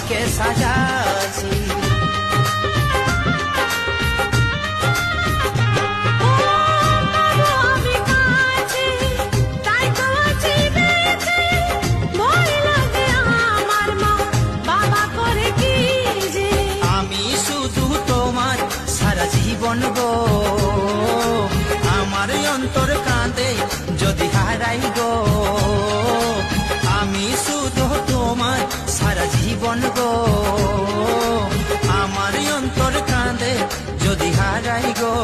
তোমাকে সাজাছি। জীবন গো আমার অন্তর কাঁদে যদি হারাই গো, আমি শুধু তোমার সারা জীবন গো, আমার অন্তর কাঁদে যদি হারাই গো।